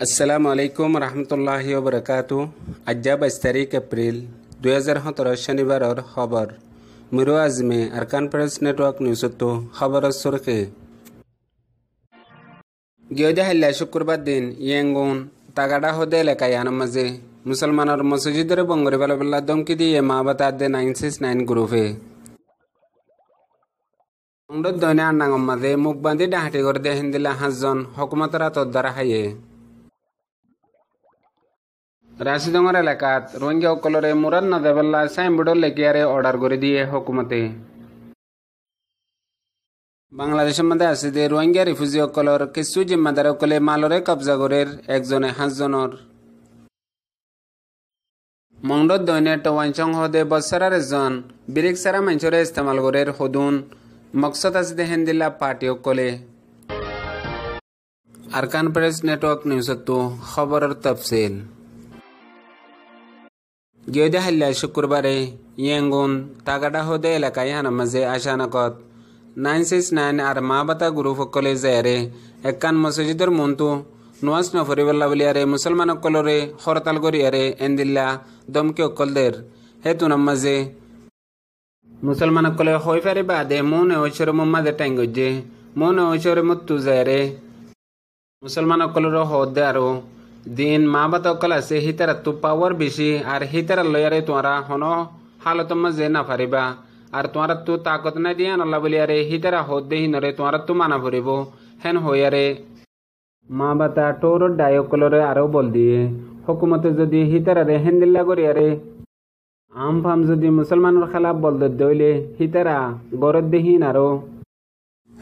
আসসালামু আলাইকুম রহমতুল্লাহি ওবরাকাতু। আজ 22 তারিখ এপ্রিল 2017 শনিবারের খবর। মিরো আজমে আরকান প্রেস নেটওয়ার্ক নিউজতো খবরের সুরখে গিয়ে হাল্লা শুক্রবার দিন ইয়েঙ্গুন তাগাডা হদে এলাকায় মাঝে মুসলমানের মসজিদের বঙ্গরে বেলা দমকি দিয়ে মা বাতা দে 969 গ্রুপে দৈনে আন্নাঙ্গম মাঝে মুখ বান্ধি ডাহাটি করে দে হিন্দিলা 5 জন হকুমতের তদ্দারা হাইয়ে রাশিদঙ্গর এলাকাত রোহিঙ্গা সকলরে মুরাদ না দেবেলা সাইনবোর্ড লেখিয়ারে অর্ডার করে দিয়ে হকুমতে বাংলাদেশের মধ্যে আছে যে রোহিঙ্গা রিফিউজি সকলর কিছু জিম্মাদার সকলে মালরে কবজা করের একজনে 5 জনের মংডত দৈনে টওয়ানচং হদে বছরের একজন বিরিক সারা মঞ্চরে ইস্তেমাল করের হদুন মকসদ আছে দে হেন্দিল্লা পার্টি সকলে আরকান প্রেস নেটওয়ার্ক নিউজতো খবরের তফসিল গিয়ে হাল্লা শুক্রবারে ইয়েঙ্গুন তাগাডা হদে এলাকায় মাঝে আশানকত 969 আর মা বাতা গ্রুপ সকলে যায়রে একান মসজিদের মন্তু নোয়াজ নফরিবাল্লা বলিয়ারে মুসলমান সকলরে হরতাল করিয়ারে এন্দিল্লা দমকি সকলদের হেতু মাঝে মুসলমান সকলে হই ফারি বাদে মনে ঐশ্বর মোহাম্মদে টাঙ্গজে মনে ঐশ্বরে মত্তু যায়রে মুসলমান সকলের হদে আরো দিন মা বাতা সকল আছে হিতারা তো পাওয়ার বেশি আর হিতারা লয়ারে তোমরা হন হালত মাঝে না পারিবা আর তোমরা তো তাকত না দিয়া নল্লা বলিয়ারে হিতারা হদে হিনরে তোমরা তো মানা পড়িব হেন হইয়ারে মা বাতা টোর ডায়কলরে আরো বল দিয়ে হুকুমতে যদি হিতারারে হেন্দিল্লা করিয়ারে আম ফাম যদি মুসলমানের খেলাফ বল দইলে হিতারা গরদ দেহীন আরো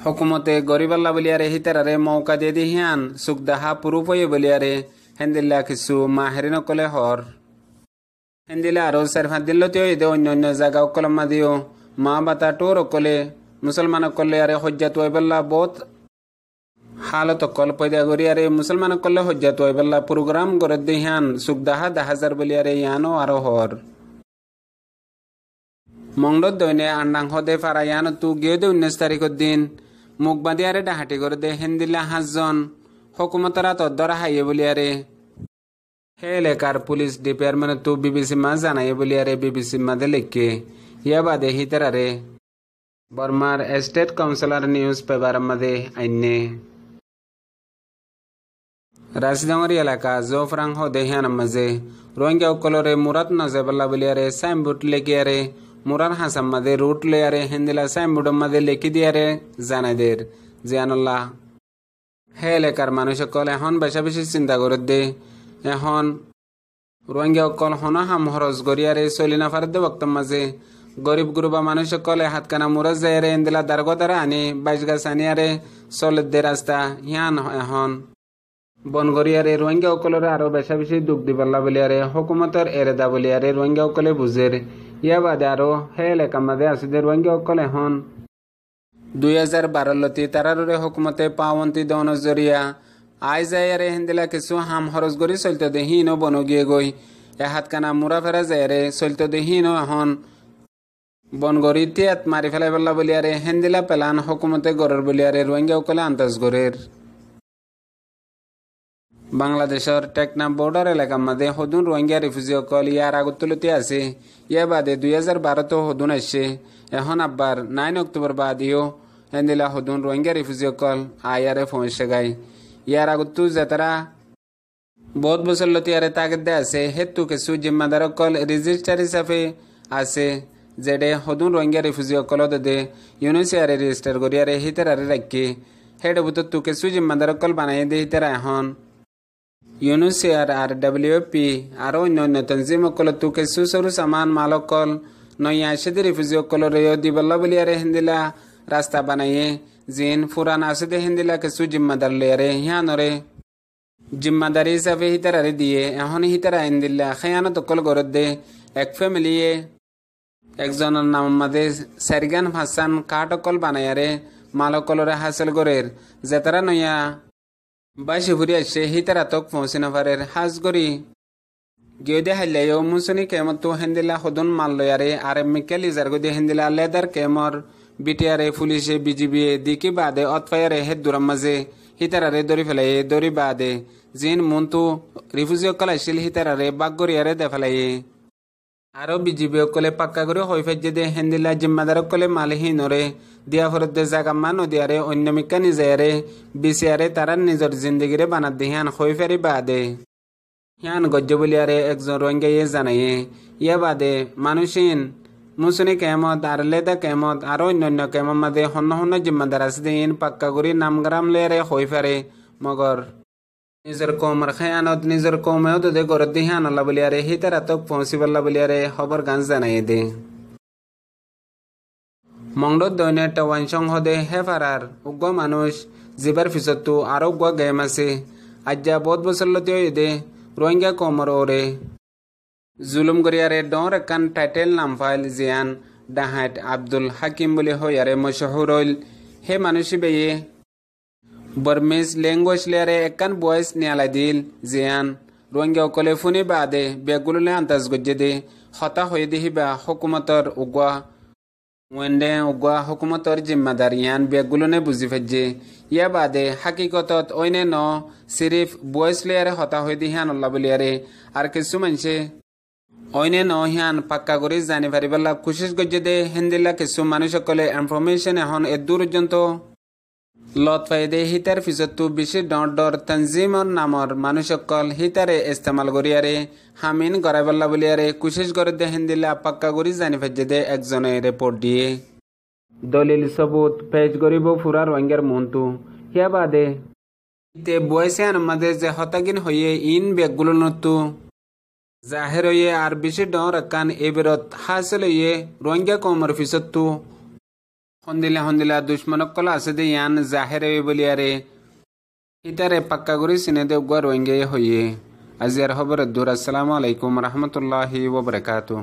হুকুমতে গরিবাল্লা বলিয়ারে হিতারারে মৌকা দিয়ে দিহিয়ান সুখদাহা পুরুপ হয়ে বলিয়ারে হেন্দিল্লা কিছু মাহেরিন কলে হর হেন্দিল্লা আরো 4-5 দিন লতিও এদে অন্য অন্য জায়গা কলমা দিও মা বাতা টোর কলে মুসলমান কলে আরে হজ্জাত ওয়াইবাল্লা বহুত হালত কল পয়দা করি আরে মুসলমান কলে হজ্জাত ওয়াইবাল্লা প্রোগ্রাম করে দিহান সুখদাহা 10,000 বলিয়ারে ইয়ানো আরো হর মংডত দৈনে আন্ডাং হদে ফারা ইয়ানো তু গিয়ে দে 19 তারিখের দিন মুখ বাঁধি আরে ডাহাটি করে দে হেন্দিল্লা 5 জন হকুমতরা তদ্দরা হাইয়ে বলিয়ারে হে এলাকার পুলিশ ডিপার্টমেন্ট তো বিবিসি মা জানাইয়ে বলিয়ারে বিবিসি মাদে লেখকে ইয়া বাদে হিতারারে বর্মার স্টেট কাউন্সিলর নিউজ পেপার মাদে আইনে রাজডাঙ্গরি এলাকা জোফরাং হদে হিয়ান মাঝে রোহিঙ্গা সকলরে মুরাদ নজেবাল্লা বলিয়ারে সাইনবোর্ড লেখিয়ারে মুরার হাসাম মাদে রুট লেয়ারে হিন্দিলা সাইনবোর্ড মাদে লেখি দিয়ারে জানাইদের জিয়ানুল্লাহ হে এলাকার মানুষ সকল এখন বেশা বেশি চিন্তা করে দে এখন রোহিঙ্গা সকল হন হাম হরজ গরিয়ারে চলি না পারে দে বক্তম মাঝে গরিব গুরুবা মানুষ সকলে হাতকানা মুরাজ যায়রে এন্দিলা দারগতারা আনি 22 গাছ আনিয়ারে চলের দে রাস্তা হিয়ান এখন বন গরিয়ারে রোহিঙ্গা সকলরে আরো বেশা বেশি দুঃখ দিবাল্লা বলিয়ারে হুকুমতের এরেদা বলিয়ারে রোহিঙ্গা সকলে বুঝের ইয়া বাদে আরো হে এলাকার মাঝে আছে দে রোহিঙ্গা সকল এখন 2012 লতি তারারে হুকুমতে পাওয়ন্তি দন জরিয়া আই যায়রে হিন্দিলা কিছু হাম হরজ গরি চলতে দে হিনো বন গিয়ে গই এ হাতকানা মুরা ফেরা যায়রে চলতে দে হিনো এখন বন গরি তিয়াত মারি ফেলাই বললা বলিয়ারে হিন্দিলা পেলান হুকুমতে গরর বলিয়ারে রোহিঙ্গা সকলে আন্দাজ গরের বাংলাদেশের টেকনাফ বর্ডার এলাকার মাঝে হদুন রোহিঙ্গা রিফিউজি সকল ইয়ার আগতুলতে আছে ইয়া বাদে 2012 তো হদুন আসছে এখন আব্বার 9 অক্টোবর বাদিও হেন্দিলা হদুন রোহিঙ্গা রিফিউজি সকল আয়ারে পৌঁছে গাই ইয়ার আগতু যাতারা বহুত বছর লতিয়ারে তাগিদ দে আছে হেতু কিছু জিম্মাদার সকল রেজিস্টার হিসাবে আছে যেডে হদুন রোহিঙ্গা রিফিউজি সকল দে ইউনিসিয়ারে রেজিস্টার করিয়ারে হিতারারে রাখি হেড বুত তু কিছু জিম্মাদার সকল বানাই দে হিতারা এখন ইউনিসিয়ার আর WFP আরো অন্যান্য তনজিম সকল তু কিছু সরু সামান মালকল নয়া আসে রিফিউজি সকল রেয় দিবল্লা বলিয়ারে হিন্দিলা রাস্তা বানাইয়ে জিন ফুরান আছে দে হিন্দিলা কিছু জিম্মাদার লেয়ারে হিয়ানরে জিম্মাদারি হিসাবে হিতারারে দিয়ে এখন হিতারা হিন্দিল্লা খেয়ানো তকল গরদ দে এক ফ্যামিলিয়ে একজনের নাম মাদে সারিগান হাসান কাটকল বানায়ারে মালকলরে হাসিল গরের যেতারা নয়া বাসি ফুরি আসছে হিতারা তক পৌঁছে না পারের হাজ গরি গিয়ে দে হাইলাইও মুসনি কেমত তো হেন্দিলা হদুন মাল লয়ারে আর মিকেল ইজার গো দে হেন্দিলা লেদার কেমর বিটিআরে পুলিশে বিজিবি দিকি বাদে অতফায়ারে হেদ দুরাম মাঝে হিতারারে দরি ফেলাই দরি বাদে জিন মন্তু রিফিউজি অকল আসছিল হিতারারে বাগরিয়ারে দে ফেলাই আরো বিজিবি অকলে পাক্কা করে হই ফেজে দে হেন্দিলা জিম্মাদার অকলে মালহীনরে দিয়া ফরত দে জাগাম্মা নদিয়ারে অন্যমিকা নিজেয়ারে বিচিয়ারে তারা নিজের জিন্দগিরে বানাত দি হিয়ান হই ফেরি বাদে হিয়ান গজ্জ বলিয়ারে একজন রোহিঙ্গাইয়ে জানাইয়ে ইয়া বাদে মানুষিন মুসুনি কেমত আর লেদা কেমত আর অন্যান্য কেমত মাদে হন্য হন্য জিম্মাদার আছে দিন পাক্কা করি নামগ্রাম লেয়ারে হই ফেরে মগর নিজের কৌমর খেয়ানত নিজের কৌমেও তো দে গরত দি হিয়ান আল্লাহ বলিয়ারে হিতারা তক পৌঁছিবাল্লা বলিয়ারে খবর গান জানাইয়ে দে মংডত দৈনে টাওয়ানসং হদে হেফারার উগ্র মানুষ জিবার পিছতো আরো উগ্র গেম আছে আজ্জা বহুত বছর লতিও দে রোহিঙ্গা কৌমর ওরে জুলুম গরিয়ারে ডর একান টাইটেল নাম ফাইল জিয়ান ডাহাট আব্দুল হাকিম বলে হইয়ারে মশহুর হইল হে মানুষই বেয়ে বর্মিজ ল্যাঙ্গুয়েজ লেয়ারে একান বয়েস নিয়ালাই দিল জিয়ান রোহিঙ্গা অকলে ফুনি বাদে বেগুললে আন্তাজ গজ্জে দে হতা হয়ে দিহিবা হুকুমতর উগ্র ওয়েন্ডে উগ্র হুকুমতর জিম্মাদার ইয়ান বেগুলনে বুঝি ফেজে ইয়া বাদে হাকিকতত ওইনে ন সিরিফ বয়েস লেয়ারে হতা হয়ে দিহান আল্লাহ বলিয়ারে আর কিছু মানছে অইনে ন হিয়ান পাক্কা করে জানি পারিবাল্লা কোশিশ গজ্জে দে হিন্দিল্লা কিছু মানুষ সকলে ইনফরমেশন এখন এদূর পর্যন্ত লত ফাইদে হিতার পিছতো বেশি ডর ডর তঞ্জিমর নামর মানুষ সকল হিতারে ইস্তেমাল করিয়ারে হামিন গড়াইবাল্লা বলিয়ারে কোশিশ করে দে হিন্দিল্লা পাক্কা করে জানি ফেজে দে একজনে রিপোর্ট দিয়ে দলিল সবুত পেজ গরিব ফুরা রোহিঙ্গার মন্তু হিয়া বাদে তে বয়সে আমাদের যে হতাগিন হইয়ে ইন বেগগুলো নতু জাহের হইয়ে আর বেশি ডর একান এবেরত হাসিল হইয়ে রোহিঙ্গা কমর পিছতো হন্দিলা দুশ্মনকল আছে দে ইয়ান জাহের হইয়ে বলিয়ারে ইতারে পাক্কা করে চিনে দে উগ্র রোহিঙ্গাই হইয়ে আজিয়ার খবর দূর। আসসালামু আলাইকুম রহমতুল্লাহি ওয়া বারাকাতুহু।